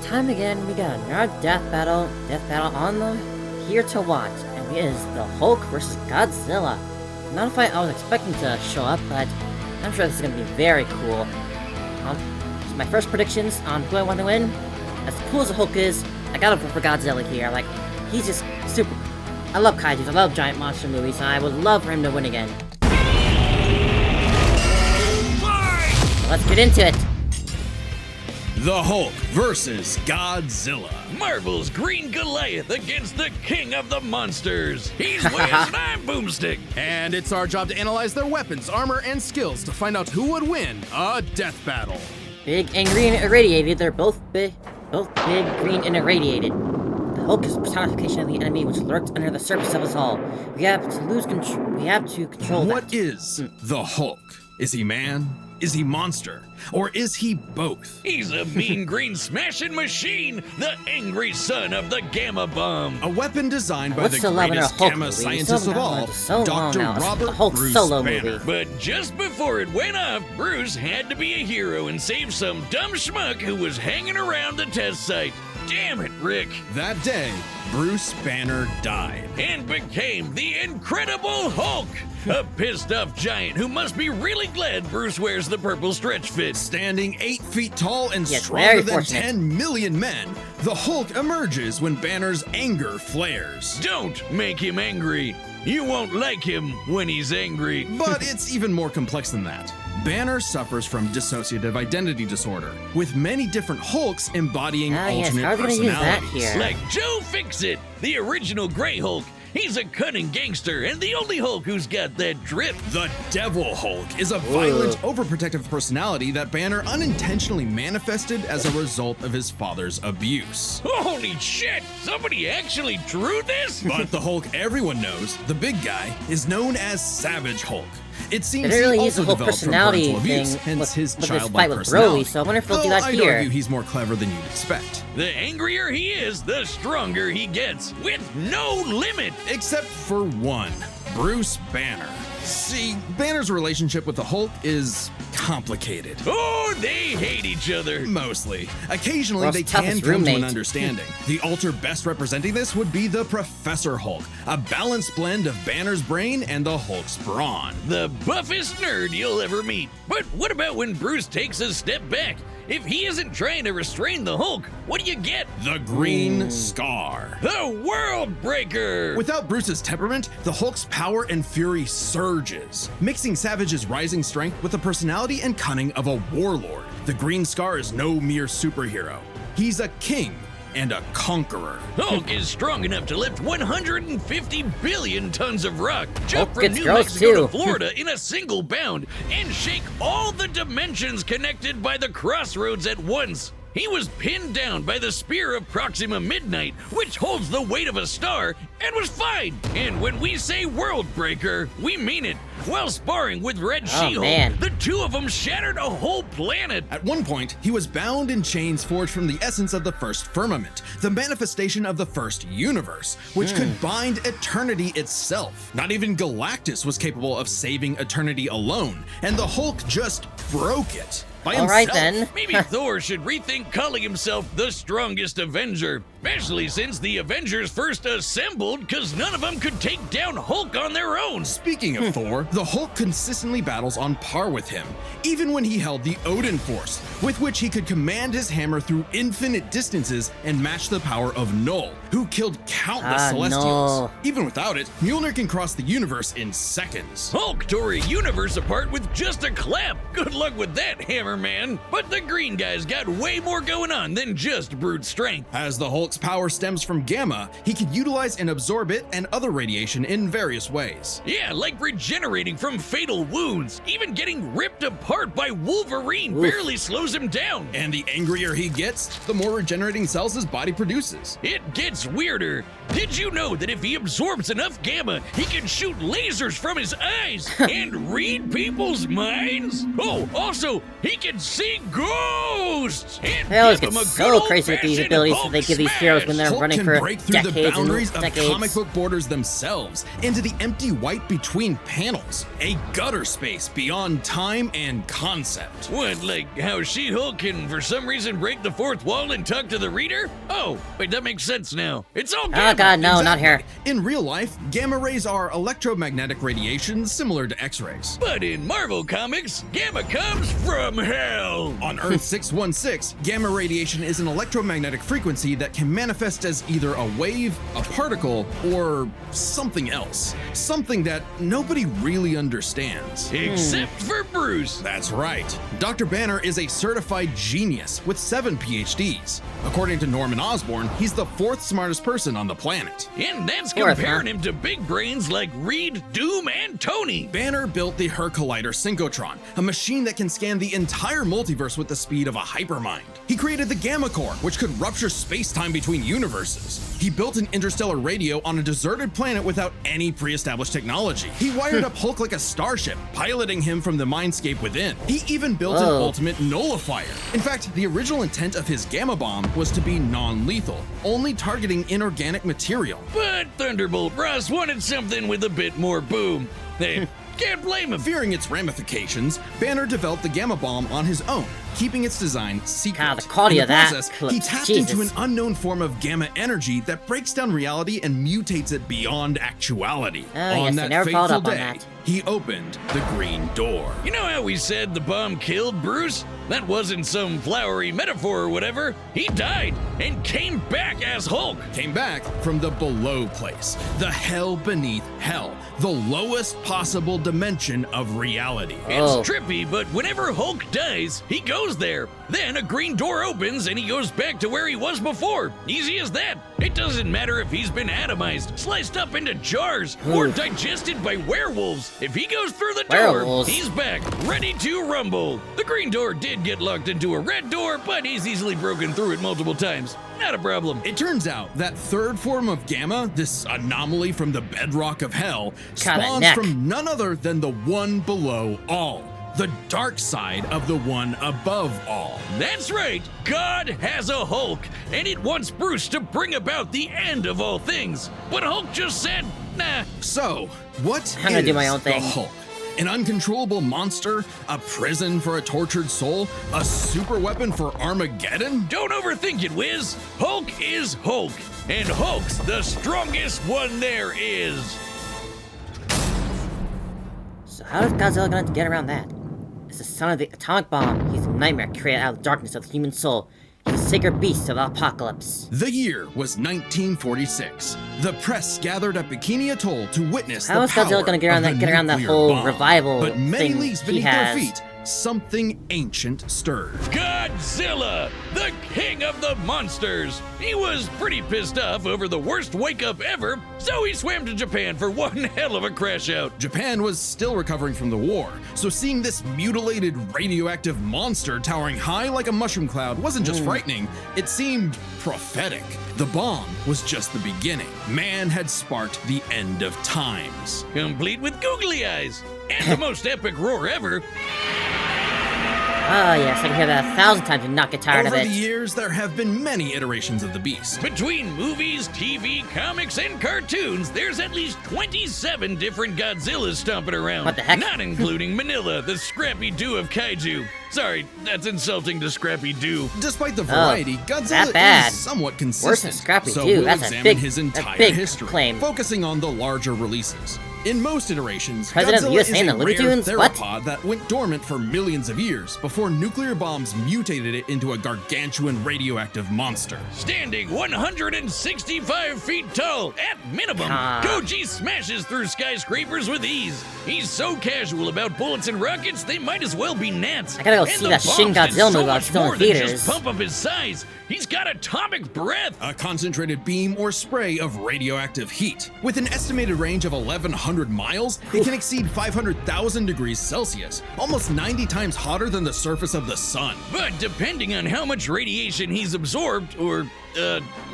time again, we got another death battle on the here to watch, and it is the Hulk versus Godzilla. Not a fight I was expecting to show up, but I'm sure this is going to be very cool. So my first predictions on who I want to win. As cool as the Hulk is, I gotta vote for Godzilla here. Like, he's just super. I love kaijus, I love giant monster movies, and I would love for him to win again. So let's get into it. The Hulk versus Godzilla. Marvel's Green Goliath against the king of the monsters. He's Wiz and I'm Boomstick. And it's our job to analyze their weapons, armor, and skills to find out who would win a death battle. Big and green irradiated, they're both big, green and irradiated. The Hulk is a personification of the enemy which lurks under the surface of us all. We have to control that. What is the Hulk? Is he man? Is he monster? Or is he both? He's a mean green smashing machine, the angry son of the Gamma Bomb. A weapon designed by What's the the greatest Hulk gamma movie? scientist of all, so Dr. now. It's Robert the Hulk Bruce solo Banner. movie. But just before it went off, Bruce had to be a hero and save some dumb schmuck who was hanging around the test site. Damn it, Rick. That day, Bruce Banner died. And became the Incredible Hulk, a pissed-off giant who must be really glad Bruce wears the purple stretch fit. Standing 8 feet tall and Yes, stronger very than fortunate. 10 million men, the Hulk emerges when Banner's anger flares. Don't make him angry. You won't like him when he's angry. But it's even more complex than that. Banner suffers from dissociative identity disorder, with many different Hulks embodying Yes, alternate how are we gonna use that personalities. here? Like Joe Fix-It, the original Grey Hulk. He's a cunning gangster and the only Hulk who's got that drip. The Devil Hulk is a violent, overprotective personality that Banner unintentionally manifested as a result of his father's abuse. Holy shit! Somebody actually drew this? But the Hulk everyone knows, the big guy, is known as Savage Hulk. It seems There really he is a also whole developed from personality parental abuse, thing hence with his this childlike fight with personality. Broly, so I wonder if they'll do Though that I'd here. argue he's more clever than you'd expect. The angrier he is, the stronger he gets, with no limit. Except for one, Bruce Banner. See, Banner's relationship with the Hulk is complicated. Oh, they hate each other. Mostly. Occasionally, World's they can toughest come to roommate. an understanding. The alter best representing this would be the Professor Hulk, a balanced blend of Banner's brain and the Hulk's brawn. The buffest nerd you'll ever meet. But what about when Bruce takes a step back? If he isn't trying to restrain the Hulk, what do you get? The Green Scar. The World Breaker! Without Bruce's temperament, the Hulk's power and fury surges, mixing Savage's rising strength with the personality and cunning of a warlord. The Green Scar is no mere superhero. He's a king and a conqueror. Hulk is strong enough to lift 150 billion tons of rock, jump Hulk from gets New girls Mexico too. to Florida in a single bound, and shake all the dimensions connected by the crossroads at once. He was pinned down by the spear of Proxima Midnight, which holds the weight of a star, and was fine. And when we say World Breaker, we mean it. While sparring with Red She-Hulk, man. the two of them shattered a whole planet. At one point, he was bound in chains forged from the essence of the first firmament, the manifestation of the first universe, which could bind eternity itself. Not even Galactus was capable of saving eternity alone, and the Hulk just broke it. By himself. Alright then. Maybe Thor should rethink calling himself the strongest Avenger, especially since the Avengers first assembled because none of them could take down Hulk on their own. Speaking of Thor, the Hulk consistently battles on par with him, even when he held the Odin Force, with which he could command his hammer through infinite distances and match the power of Null, who killed countless Celestials. Null. Even without it, Mjolnir can cross the universe in seconds. Hulk tore a universe apart with just a clap. Good luck with that, Hammer Man. But the green guy's got way more going on than just brute strength. As the Hulk's power stems from gamma, he can utilize and absorb it and other radiation in various ways. Yeah, like regenerating from fatal wounds. Even getting ripped apart by Wolverine barely slows him down. And the angrier he gets, the more regenerating cells his body produces. It gets weirder. Did you know that if he absorbs enough gamma, he can shoot lasers from his eyes and read people's minds? Oh, also, he can see ghosts! And They always give get him a so good crazy with these old-fashioned abilities Hulk that they give these heroes when they're Hulk running can for break through the decades boundaries and of decades. comic book borders themselves into the empty white between panels, a gutter space beyond time and concept. What, like how She-Hulk can for some reason break the fourth wall and talk to the reader? Oh, wait, that makes sense now. It's all gamma. Oh god, no, not here. In real life, gamma rays are electromagnetic radiation similar to X-rays. But in Marvel Comics, gamma comes from hell. On Earth 616, gamma radiation is an electromagnetic frequency that can manifest as either a wave, a particle, or something else. Something that nobody really understands. Except for Bruce. That's right. Dr. Banner is a certified genius with 7 PhDs. According to Norman Osborn, he's the 4th smartest person on the planet. And that's Fourth, comparing huh? him to big brains like Reed, Doom, and Tony. Banner built the Her Collider Synchrotron, a machine that can scan the entire multiverse with the speed of a hypermind. He created the Gamma Core, which could rupture space-time between universes. He built an interstellar radio on a deserted planet without any pre-established technology. He wired up Hulk like a starship, piloting him from the mindscape within. He even built an Whoa. ultimate nullifier. In fact, the original intent of his Gamma Bomb was to be non-lethal, only targeting inorganic material. But Thunderbolt Ross wanted something with a bit more boom. They can't blame him. Fearing its ramifications, Banner developed the Gamma Bomb on his own, keeping its design secret. God, the quality In of that process, clip, he tapped Jesus. into an unknown form of gamma energy that breaks down reality and mutates it beyond actuality. Oh, On yes, they that never followed fateful up on day, that. he opened the Green Door. You know how we said the bomb killed Bruce? That wasn't some flowery metaphor or whatever. He died and came back as Hulk. Came back from the below place, the hell beneath hell, the lowest possible dimension of reality. Oh. It's trippy, but whenever Hulk dies, he goes there. Then a green door opens and he goes back to where he was before. Easy as that. It doesn't matter if he's been atomized, sliced up into jars, or Ooh. digested by werewolves. If he goes through the Werewolves. door, he's back, ready to rumble. The green door did get locked into a red door, but he's easily broken through it multiple times. Not a problem. It turns out that third form of gamma, this anomaly from the bedrock of hell, Got a spawns neck. from none other than the one below all, the dark side of the one above all. That's right, God has a Hulk, and it wants Bruce to bring about the end of all things. But Hulk just said, nah. So, what I'm gonna is do my own thing. the Hulk? An uncontrollable monster? A prison for a tortured soul? A super weapon for Armageddon? Don't overthink it, Wiz. Hulk is Hulk, and Hulk's the strongest one there is. So how is Godzilla going to get around that? It's the son of the atomic bomb. He's a nightmare created out of the darkness of the human soul. He's a sacred beast of the apocalypse. The year was 1946. The press gathered at Bikini Atoll to witness How the is Godzilla power gonna get around of that- the get around that nuclear whole bomb. revival But many thing leagues he beneath has? their feet, something ancient stirred. Godzilla, the king of the monsters. He was pretty pissed off over the worst wake-up ever, so he swam to Japan for one hell of a crash out. Japan was still recovering from the war, so seeing this mutilated radioactive monster towering high like a mushroom cloud wasn't just frightening, it seemed prophetic. The bomb was just the beginning. Man had sparked the end of times. Complete with googly eyes. And the most epic roar ever. Oh yes, I can hear that 1,000 times and not get tired Over of the it. years, there have been many iterations of the beast. Between movies, TV, comics, and cartoons, there's at least 27 different Godzillas stomping around. What the heck? Not including Manila, the Scrappy-Doo of kaiju. Sorry, that's insulting to Scrappy-Doo. Despite the variety, that Godzilla bad. is somewhat consistent. Worse than Scrappy so Doo. we'll That's a examine big- his that's entire big history, claim. focusing on the larger releases. In most iterations, President of the Godzilla USA is and a the Looney rare Tunes? What? theropod that went dormant for millions of years before nuclear bombs mutated it into a gargantuan radioactive monster. Standing 165 feet tall, at minimum, Ah. Goji smashes through skyscrapers with ease. He's so casual about bullets and rockets, they might as well be gnats. I gotta go And see the that Shin bombs did Godzilla so movie while much it's still in more than theaters. just pump up his size. He's got atomic breath. A concentrated beam or spray of radioactive heat. With an estimated range of 1,100 100 miles, it can exceed 500,000 degrees Celsius, almost 90 times hotter than the surface of the sun. But depending on how much radiation he's absorbed, or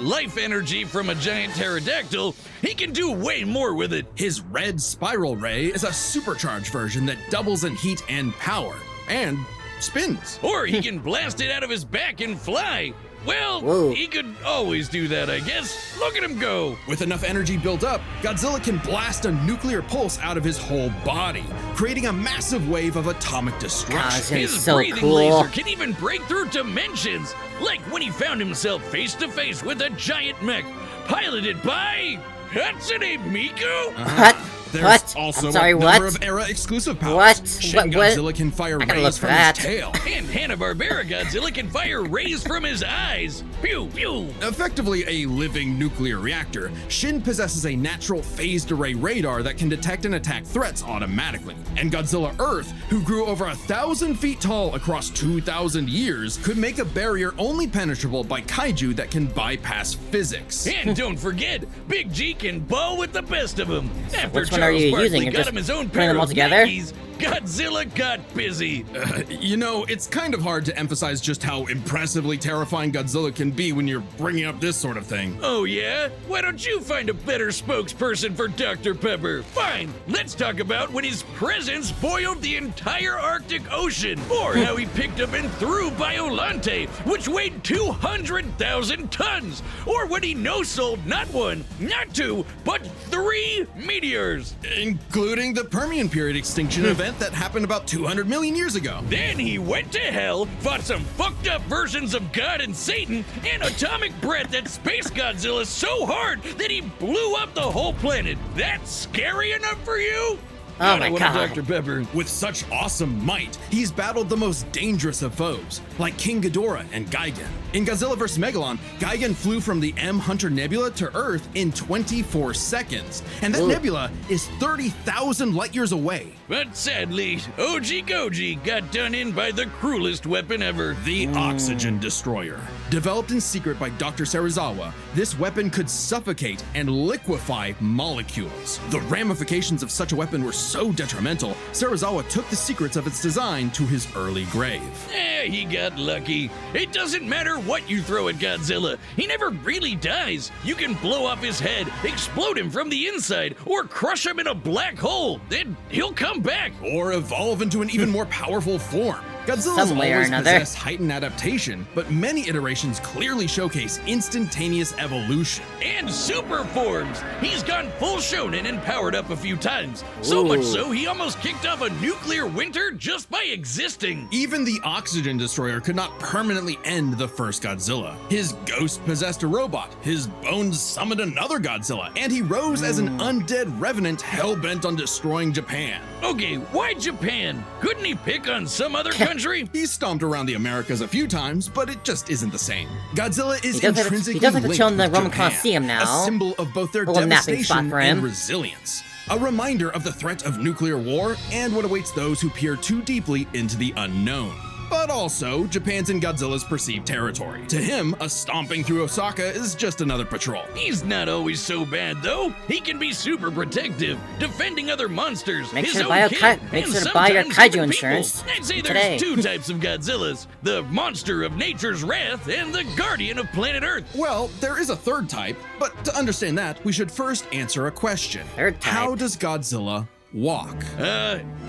life energy from a giant pterodactyl, he can do way more with it. His red spiral ray is a supercharged version that doubles in heat and power, and spins. Or he can blast it out of his back and fly. Well, Whoa. he could always do that, I guess. Look at him go. With enough energy built up, Godzilla can blast a nuclear pulse out of his whole body, creating a massive wave of atomic God, destruction. this is His so breathing cool. laser can even break through dimensions, like when he found himself face to face with a giant mech piloted by Hatsune Miku. What? There's What? also I'm sorry, a number what? of era exclusive powers. What? Shin What? Godzilla can fire I gotta look rays for from that. his tail. And Hanna-Barbera Godzilla can fire rays from his eyes. Pew, pew. Effectively a living nuclear reactor, Shin possesses a natural phased array radar that can detect and attack threats automatically. And Godzilla Earth, who grew over 1,000 feet tall across 2,000 years, could make a barrier only penetrable by kaiju that can bypass physics. And don't forget, Big G can ball with the best of them. After which one are Charles you Barkley using? You're got just him his own putting pair them all of together? Nikes, Godzilla got busy. You know, it's kind of hard to emphasize just how impressively terrifying Godzilla can be when you're bringing up this sort of thing. Oh yeah? Why don't you find a better spokesperson for Dr. Pepper? Fine, let's talk about when his presence boiled the entire Arctic Ocean, or how he picked up and threw Biolante, which weighed 200,000 tons, or when he no-sold not one, not two, but 3 meteors. Including the Permian period extinction event that happened about 200 million years ago. Then he went to hell, fought some fucked up versions of God and Satan, and atomic breath at Space Godzilla so hard that he blew up the whole planet. That's scary enough for you? Oh I my want a God. Dr. Pepper. With such awesome might, he's battled the most dangerous of foes, like King Ghidorah and Gigan. In Godzilla vs. Megalon, Gigan flew from the M Hunter Nebula to Earth in 24 seconds, and that Ooh. nebula is 30,000 light years away. But sadly, OG Goji got done in by the cruelest weapon ever. The Oxygen Destroyer. Developed in secret by Dr. Serizawa, this weapon could suffocate and liquefy molecules. The ramifications of such a weapon were so detrimental, Serizawa took the secrets of its design to his early grave. He got lucky. It doesn't matter what you throw at Godzilla. He never really dies. You can blow off his head, explode him from the inside, or crush him in a black hole. Then he'll come back. Or evolve into an even more powerful form. Godzilla's Some way or always another. possessed heightened adaptation, but many iterations clearly showcase instantaneous evolution. And super forms. He's gone full shonen and powered up a few times. So much Ooh. so, he almost kicked off a nuclear winter just by existing. Even the Oxygen Destroyer could not permanently end the first Godzilla. His ghost possessed a robot, his bones summoned another Godzilla, and he rose as an undead revenant hell-bent on destroying Japan. Okay, why Japan? Couldn't he pick on some other country? He's stomped around the Americas a few times, but it just isn't the same. Godzilla is He does have to- intrinsically he does have to chill in linked the with Roman Japan, Colosseum now. a symbol of both their Little napping spot devastation for him. and resilience. A reminder of the threat of nuclear war and what awaits those who peer too deeply into the unknown. But also, Japan's in Godzilla's perceived territory. To him, a stomping through Osaka is just another patrol. He's not always so bad, though. He can be super protective, defending other monsters, Make his sure to own buy your kid, make and sure to buy your sometimes kaiju even insurance people. I'd say today. there's 2 types of Godzillas: the monster of nature's wrath and the guardian of planet Earth. Well, there is a third type, but to understand that, we should first answer a question. Third type. How does Godzilla walk?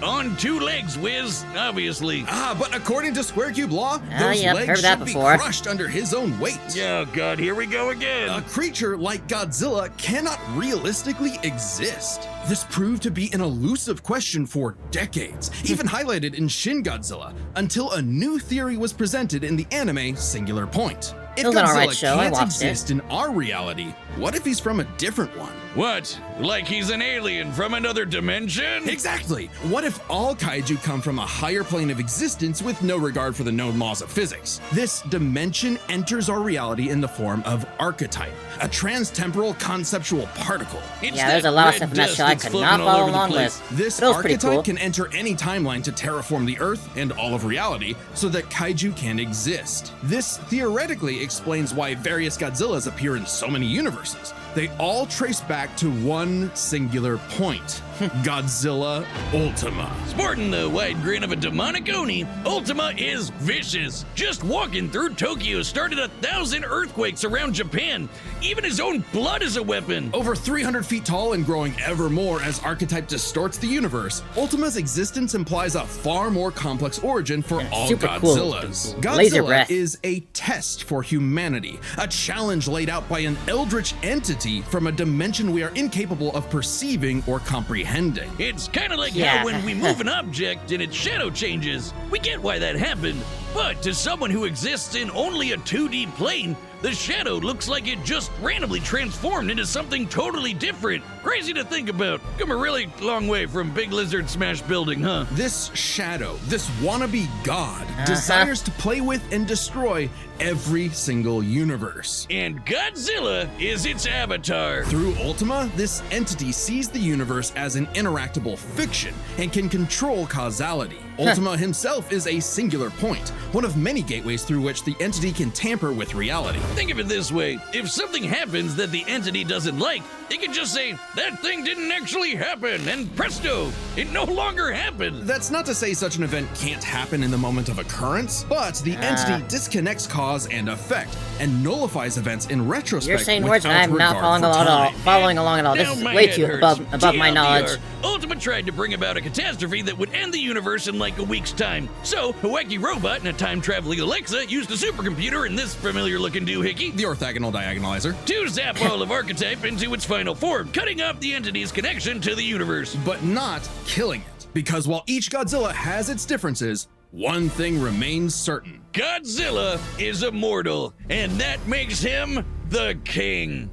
On 2 legs, Wiz, obviously. But according to Square Cube law, Oh, those yep, legs heard that should before. be crushed under his own weight. Oh god, here we go again. A creature like Godzilla cannot realistically exist. This proved to be an elusive question for decades, even highlighted in Shin Godzilla, until a new theory was presented in the anime Singular Point. If It was an Godzilla alright show, I can't watched it. exist in our reality, what if he's from a different one? What? Like he's an alien from another dimension? Exactly! What if all kaiju come from a higher plane of existence with no regard for the known laws of physics? This dimension enters our reality in the form of archetype, a transtemporal conceptual particle. It's Yeah, there's that a lot of red stuff in that dust show I that's could floating not all follow over the along place. with. This But it was pretty archetype cool. can enter any timeline to terraform the Earth and all of reality so that kaiju can exist. This theoretically explains why various Godzillas appear in so many universes. they all trace back to one singular point: Godzilla Ultima. Sporting the wide grin of a demonic Oni, Ultima is vicious. Just walking through Tokyo started 1,000 earthquakes around Japan. Even his own blood is a weapon. Over 300 feet tall and growing ever more as archetype distorts the universe, Ultima's existence implies a far more complex origin for all super cool. Godzillas. Laser Godzilla breath. is a test for humanity, a challenge laid out by an eldritch entity from a dimension we are incapable of perceiving or comprehending. It's kind of like Yeah. how when we move an object and its shadow changes. We get why that happened. But to someone who exists in only a 2D plane, the shadow looks like it just randomly transformed into something totally different. Crazy to think about. Come a really long way from Big Lizard Smash Building, huh? This shadow, this wannabe god, desires to play with and destroy every single universe. And Godzilla is its avatar. Through Ultima, this entity sees the universe as an interactable fiction and can control causality. Ultima himself is a singular point, one of many gateways through which the entity can tamper with reality. Think of it this way. If something happens that the entity doesn't like, it can just say, that thing didn't actually happen, and presto, it no longer happened. That's not to say such an event can't happen in the moment of occurrence, but the entity disconnects cause and effect and nullifies events in retrospect. You're saying words and without I'm not regard for following time. along at all. This Now is my way head too hurts. above my knowledge. TLDR, Ultima tried to bring about a catastrophe that would end the universe in like a week's time. So, a wacky robot and a time-traveling Alexa used a supercomputer and this familiar-looking doohickey The orthogonal diagonalizer. to zap all of Archetype into its final form, cutting off the entity's connection to the universe. But not killing it. Because while each Godzilla has its differences, one thing remains certain. Godzilla is immortal, and that makes him the king.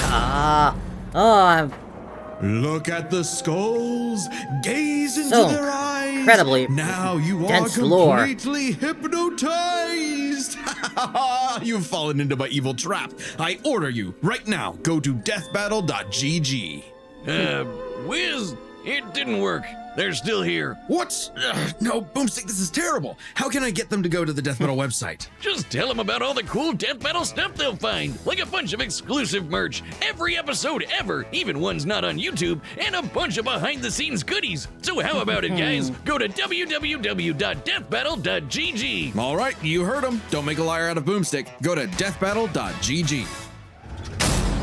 I'm Look at the skulls, gaze into So their eyes. incredibly Now you are dense lore. completely hypnotized. You've fallen into my evil trap. I order you right now, go to deathbattle.gg. Wiz, it didn't work. They're still here. What? No, Boomstick, this is terrible. How can I get them to go to the Death Battle website? Just tell them about all the cool Death Battle stuff they'll find, like a bunch of exclusive merch, every episode ever, even ones not on YouTube, and a bunch of behind-the-scenes goodies. So how about it, guys? Go to www.deathbattle.gg. All right, you heard him. Don't make a liar out of Boomstick. Go to deathbattle.gg.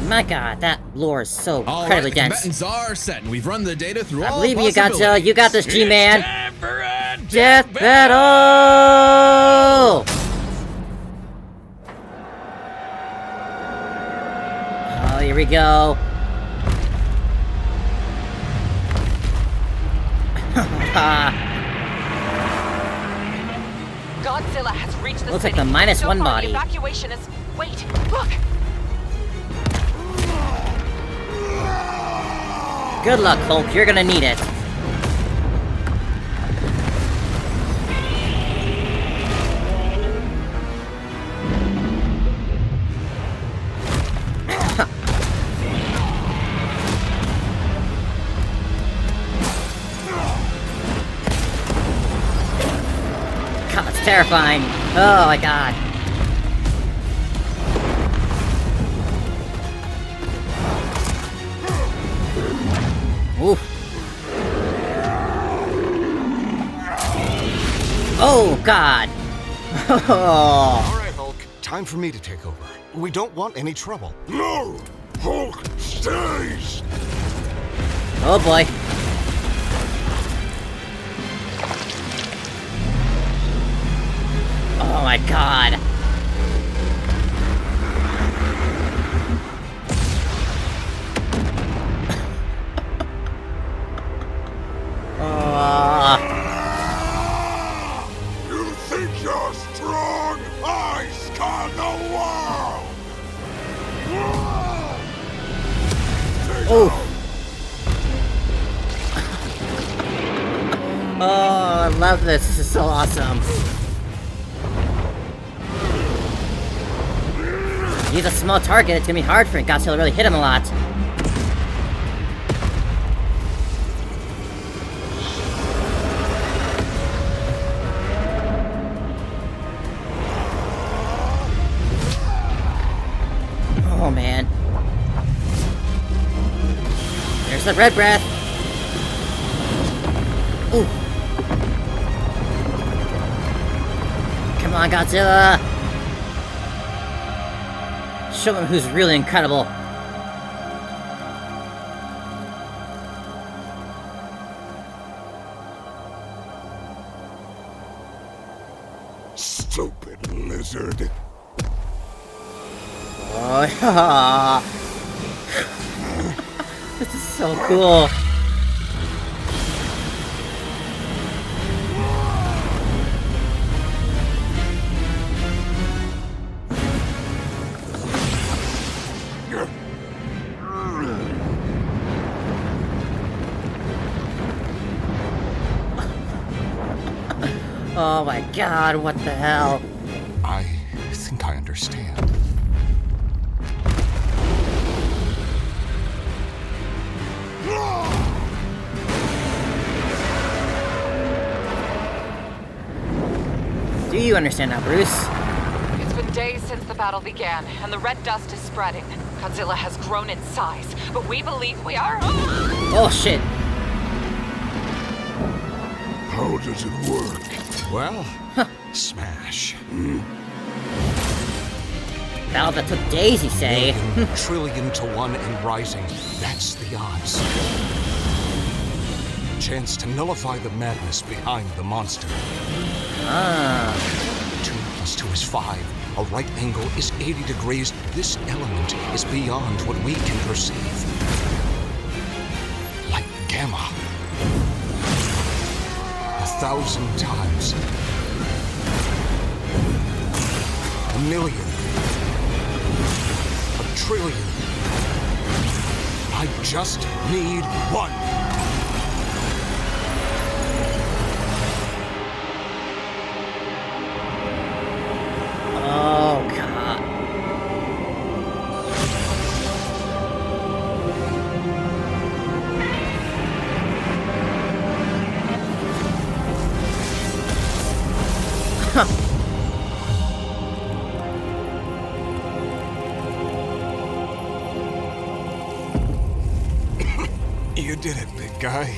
my god, that lore is so All incredibly right, the dense. combatants are set, and we've run the data through I all believe you, Godzilla. possibilities. You got this, It's G-Man. time for a Death battle! Oh, here we go. Godzilla has reached the Looks city. like the minus So one far, body. The evacuation is. Wait, look! Good luck, Hulk. You're gonna need it. God, it's terrifying. Oh my god. Oof. Oh, God. All right, Hulk. Time for me to take over. We don't want any trouble. No! Hulk stays! Oh, boy. Oh, my God. You think you're strong? I scar the world! Oh. Oh, I love this. This is so awesome. He's a small target. It's gonna be hard for Godzilla to really hit him a lot. Oh, man. the red breath. Ooh. Come on, Godzilla. Show him who's really incredible. Stupid lizard. Oh, yeah. This is so cool. Oh my god, what the hell? I think I understand. Do you understand now, Bruce? It's been days since the battle began, and the red dust is spreading. Godzilla has grown in size, but we believe we are... Oh shit. How does it work? Well, smash. Battle that took days, you say? Trillion to 1 and rising. That's the odds. Chance to nullify the madness behind the monster. 2 + 2 is 5. A right angle is 80 degrees. This element is beyond what we can perceive. Like gamma. 1,000 times. 1,000,000. 1,000,000,000,000. I just need 1. Oh god. You did it, big guy.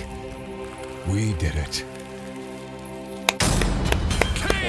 We did it.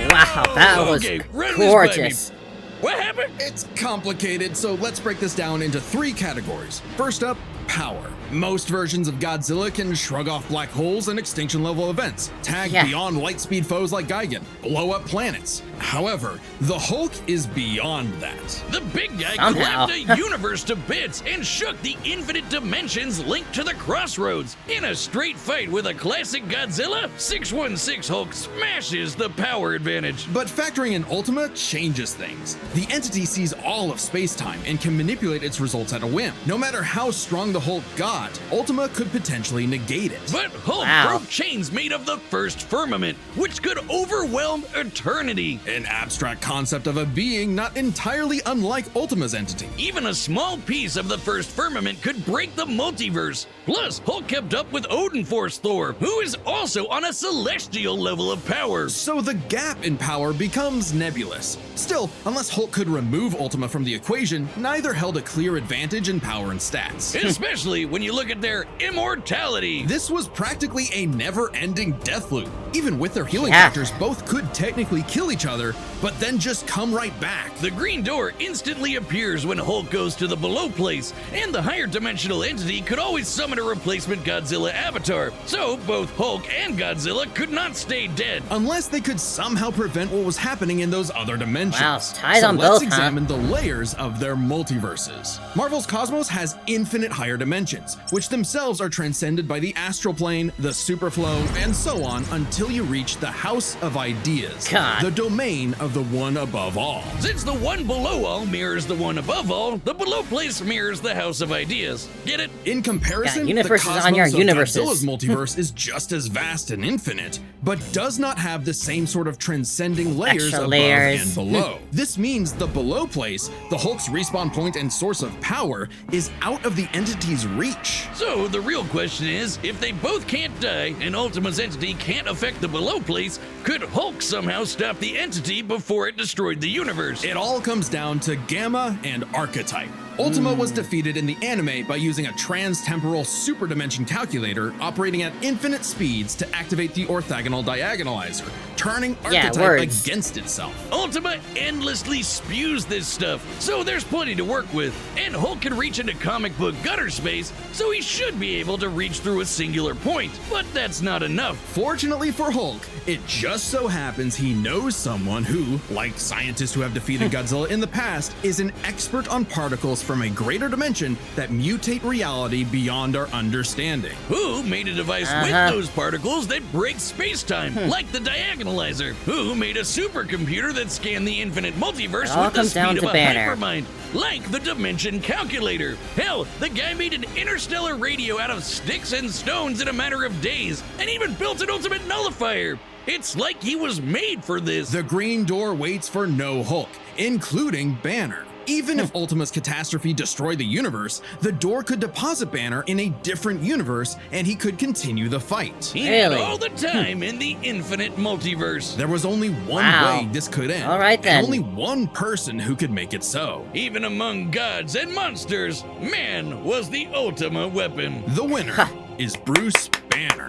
Wow, that was Okay, run this by gorgeous. me. What happened? It's complicated, so let's break this down into 3 categories. First up, power. Most versions of Godzilla can shrug off black holes and extinction level events, tag Yeah. beyond light speed foes like Gigan, blow up planets. However, the Hulk is beyond that. The big guy Somehow. clapped a universe to bits and shook the infinite dimensions linked to the crossroads. In a straight fight with a classic Godzilla, 616 Hulk smashes the power advantage. But factoring in Ultima changes things. The entity sees all of space-time and can manipulate its results at a whim. No matter how strong the Hulk got, Ultima could potentially negate it. But Hulk Wow. broke chains made of the first firmament, which could overwhelm eternity. An abstract concept of a being not entirely unlike Ultima's entity. Even a small piece of the first firmament could break the multiverse. Plus, Hulk kept up with Odin Force Thor, who is also on a celestial level of power. So the gap in power becomes nebulous. Still, unless Hulk could remove Ultima from the equation, neither held a clear advantage in power and stats. Especially when you look at their immortality. This was practically a never-ending death loop. Even with their healing Yeah. factors, both could technically kill each other, but then just come right back. The green door instantly appears when Hulk goes to the below place, and the higher dimensional entity could always summon a replacement Godzilla avatar. So both Hulk and Godzilla could not stay dead. Unless they could somehow prevent what was happening in those other dimensions. Wow, tied so on let's both, huh? examine the layers of their multiverses. Marvel's cosmos has infinite higher dimensions, which themselves are transcended by the astral plane, the superflow, and so on until you reach the House of Ideas, God. the domain of the one above all. Since the one below all mirrors the one above all, the below place mirrors the House of Ideas. Get it? In comparison, Yeah, universes the cosmos on your of universes. Godzilla's multiverse is just as vast and infinite, but does not have the same sort of transcending layers Extra above layers. and below. This means the below place, the Hulk's respawn point and source of power, is out of the entity's reach. So the real question is, if they both can't die and Ultima's entity can't affect the below place, could Hulk somehow stop the entity before it destroyed the universe? It all comes down to gamma and archetype. Ultima was defeated in the anime by using a trans-temporal superdimension calculator operating at infinite speeds to activate the orthogonal diagonalizer, turning archetype words. against itself. Ultima endlessly spews this stuff, so there's plenty to work with. And Hulk can reach into comic book gutter space, so he should be able to reach through a singular point. But that's not enough. Fortunately for Hulk, it just so happens he knows someone who, like scientists who have defeated Godzilla in the past, is an expert on particles from a greater dimension that mutate reality beyond our understanding. Who made a device with those particles that breaks space-time, like the diagonalizer? Who made a supercomputer that scanned the infinite multiverse all with the comes down speed of to a Banner. hypermind, like the dimension calculator? Hell, the guy made an interstellar radio out of sticks and stones in a matter of days, and even built an ultimate nullifier. It's like he was made for this. The Green Door waits for no Hulk, including Banner. Even if Ultima's catastrophe destroyed the universe, the door could deposit Banner in a different universe and he could continue the fight. He had Really? all the time in the infinite multiverse. There was only one Wow. way this could end. All right, then. And only one person who could make it so. Even among gods and monsters, man was the ultimate weapon. The winner is Bruce Banner.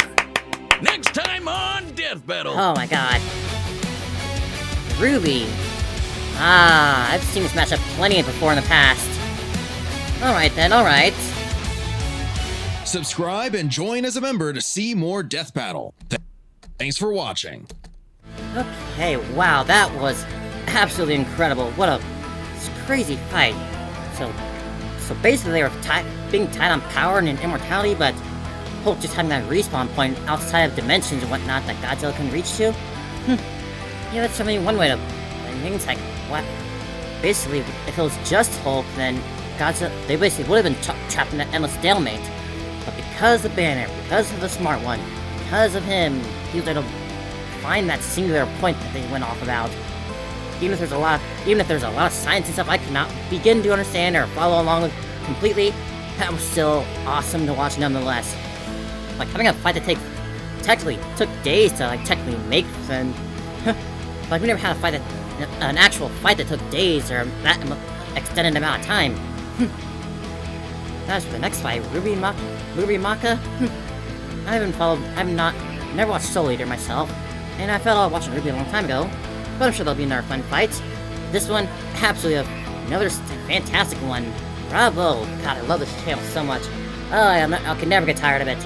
Next time on Death Battle. Oh my god. Ruby. Ah, I've seen this matchup plenty before in the past. Alright then, alright. Subscribe and join as a member to see more Death Battle. Thanks for watching. Okay, wow, that was absolutely incredible. What a crazy fight. So basically they were being tied on power and immortality, but Hulk just having that respawn point outside of dimensions and whatnot that Godzilla can reach to. Yeah, that's certainly one way to play things. Like, what? Basically, if it was just Hulk, then Godzilla, they basically would have been trapped in that endless stalemate. But because of Banner, because of the smart one, because of him, he was able to find that singular point that they went off about. Even if there's a lot of science and stuff I cannot begin to understand or follow along with completely, that was still awesome to watch nonetheless. Like having a fight that technically took days to technically make, then like we never had a fight an actual fight that took days or that extended amount of time. As for the next fight, Ruby Maka. Never watched Soul Eater myself, and I felt I was watching Ruby a long time ago. But I'm sure there'll be another fun fight. This one, absolutely another fantastic one. Bravo! God, I love this channel so much. I can never get tired of it.